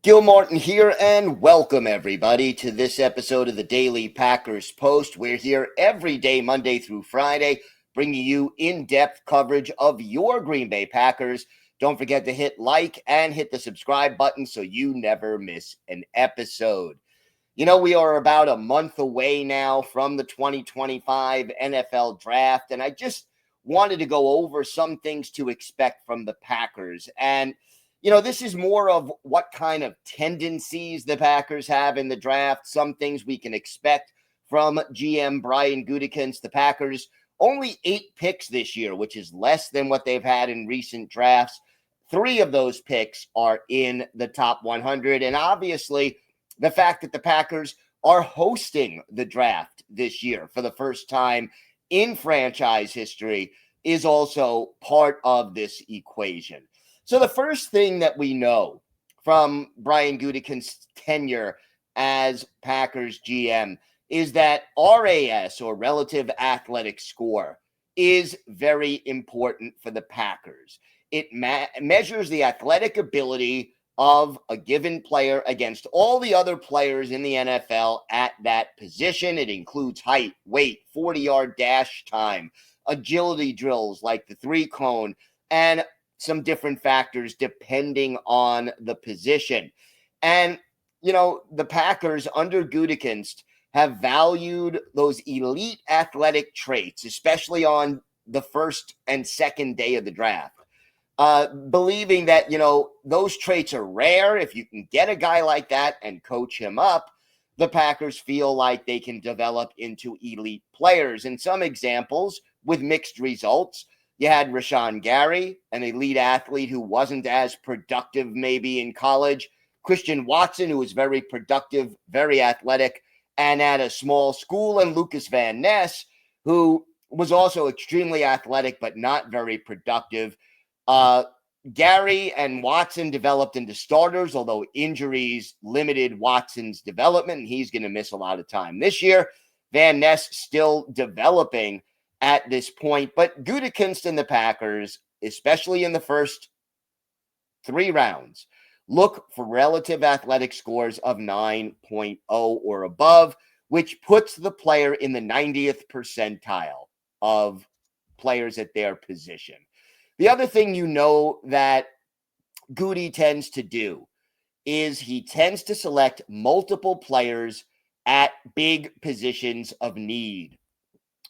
Gil Martin here, and welcome everybody to this episode of the Daily Packers Post. We're here every day, Monday through Friday, bringing you in-depth coverage of your Green Bay Packers. Don't forget to hit like and hit the subscribe button so you never miss an episode. You know, we are about a month away now from the 2025 NFL Draft, and I just wanted to go over some things to expect from the Packers. And this is more of what kind of tendencies the Packers have in the draft, some things we can expect from GM Brian Gutekunst. The Packers only 8 picks this year, which is less than what they've had in recent drafts. 3 of those picks are in the top 100. And obviously, the fact that the Packers are hosting the draft this year for the first time in franchise history is also part of this equation. So the first thing that we know from Brian Gutekunst's tenure as Packers GM is that RAS, or relative athletic score, is very important for the Packers. It measures the athletic ability of a given player against all the other players in the NFL at that position. It includes height, weight, 40-yard dash time, agility drills like the 3-cone, and some different factors depending on the position. And, the Packers under Gutekunst have valued those elite athletic traits, especially on the first and second day of the draft, believing that, those traits are rare. If you can get a guy like that and coach him up, the Packers feel like they can develop into elite players. And some examples with mixed results. You had Rashawn Gary, an elite athlete who wasn't as productive maybe in college. Christian Watson, who was very productive, very athletic, and at a small school. And Lucas Van Ness, who was also extremely athletic but not very productive. Gary and Watson developed into starters, although injuries limited Watson's development, and he's going to miss a lot of time this year. Van Ness still developing at this point, but Gutekunst and the Packers, especially in the first 3 rounds, look for relative athletic scores of 9.0 or above, which puts the player in the 90th percentile of players at their position. The other thing that Goody tends to do is he tends to select multiple players at big positions of need.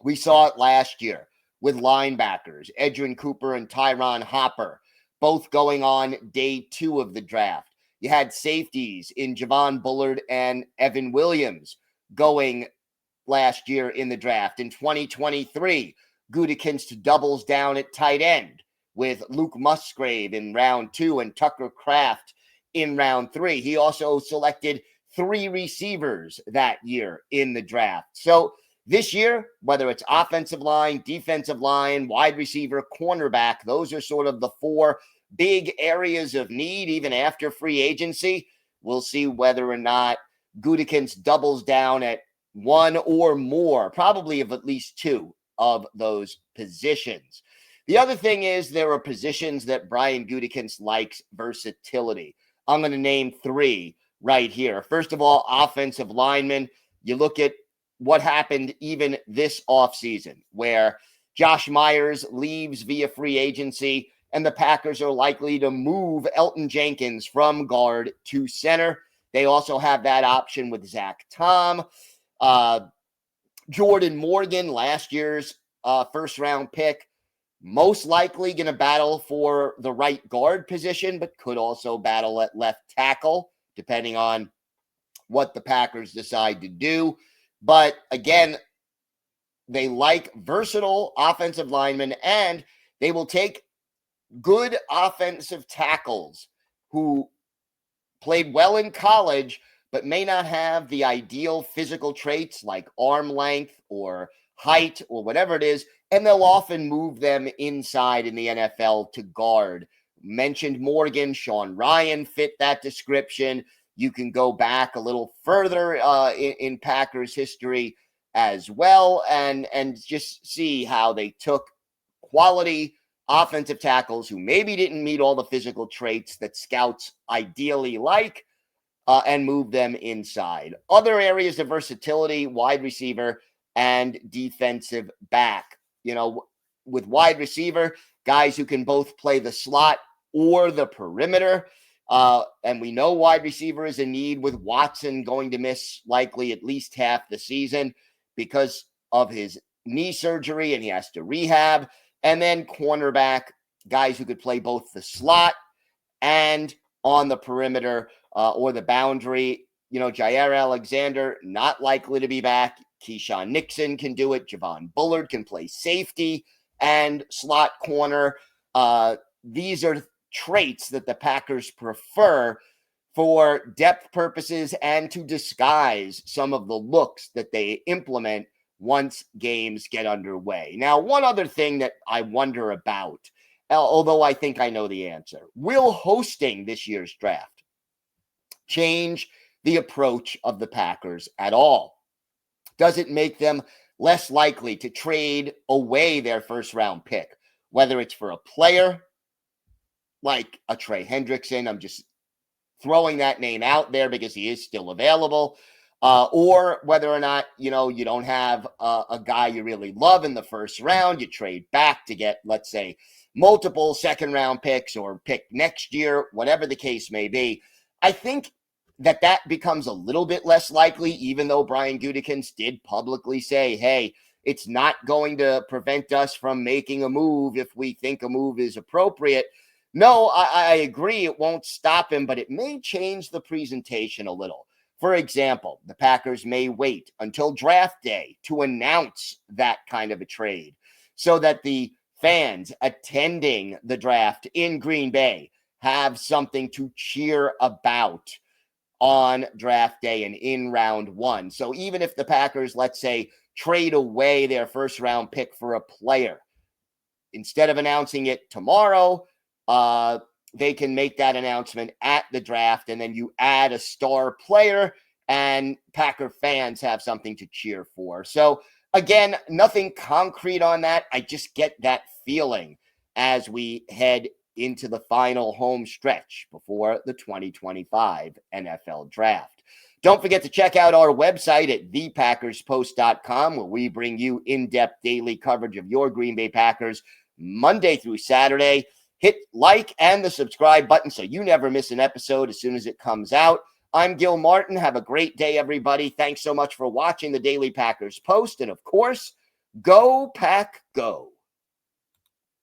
We saw it last year with linebackers, Edgerrin Cooper and Tyron Hopper, both going on day 2 of the draft. You had safeties in Javon Bullard and Evan Williams going last year in the draft. In 2023, Gutekunst doubles down at tight end with Luke Musgrave in round 2 and Tucker Kraft in round 3. He also selected 3 receivers that year in the draft. So this year, whether it's offensive line, defensive line, wide receiver, cornerback, those are sort of the 4 big areas of need, even after free agency. We'll see whether or not Gutekunst doubles down at 1 or more, probably of at least 2 of those positions. The other thing is there are positions that Brian Gutekunst likes versatility. I'm going to name 3 right here. First of all, offensive linemen. You look at what happened even this offseason, where Josh Myers leaves via free agency, and the Packers are likely to move Elton Jenkins from guard to center. They also have that option with Zach Tom. Jordan Morgan, last year's first-round pick, most likely going to battle for the right guard position, but could also battle at left tackle, depending on what the Packers decide to do. But again, they like versatile offensive linemen, and they will take good offensive tackles who played well in college, but may not have the ideal physical traits like arm length or height or whatever it is, and they'll often move them inside in the NFL to guard. Mentioned Morgan, Sean Ryan fit that description. You can go back a little further in Packers history as well and just see how they took quality offensive tackles who maybe didn't meet all the physical traits that scouts ideally like, and move them inside. Other areas of versatility, wide receiver and defensive back. With wide receiver, guys who can both play the slot or the perimeter. And we know wide receiver is a need with Watson going to miss likely at least half the season because of his knee surgery and he has to rehab. And then cornerback, guys who could play both the slot and on the perimeter or the boundary. Jair Alexander, not likely to be back. Keyshawn Nixon can do it. Javon Bullard can play safety and slot corner. These are traits that the Packers prefer for depth purposes and to disguise some of the looks that they implement once games get underway. Now, one other thing that I wonder about, although I think I know the answer, will hosting this year's draft change the approach of the Packers at all? Does it make them less likely to trade away their first round pick, whether it's for a player like a Trey Hendrickson? I'm just throwing that name out there because he is still available. Or whether or not, you don't have a guy you really love in the first round, you trade back to get, let's say, multiple second round picks or pick next year, whatever the case may be. I think that becomes a little bit less likely, even though Brian Gutekunst did publicly say, hey, it's not going to prevent us from making a move if we think a move is appropriate. No, I agree. It won't stop him, but it may change the presentation a little. For example, the Packers may wait until draft day to announce that kind of a trade so that the fans attending the draft in Green Bay have something to cheer about on draft day and in round one. So even if the Packers, let's say, trade away their first round pick for a player, instead of announcing it tomorrow, they can make that announcement at the draft, and then you add a star player and Packer fans have something to cheer for. So again, nothing concrete on that. I just get that feeling as we head into the final home stretch before the 2025 NFL Draft. Don't forget to check out our website at thepackerspost.com, where we bring you in-depth daily coverage of your Green Bay Packers Monday through Saturday. Hit like and the subscribe button so you never miss an episode as soon as it comes out. I'm Gil Martin. Have a great day, everybody. Thanks so much for watching the Daily Packers Post. And of course, go Pack Go.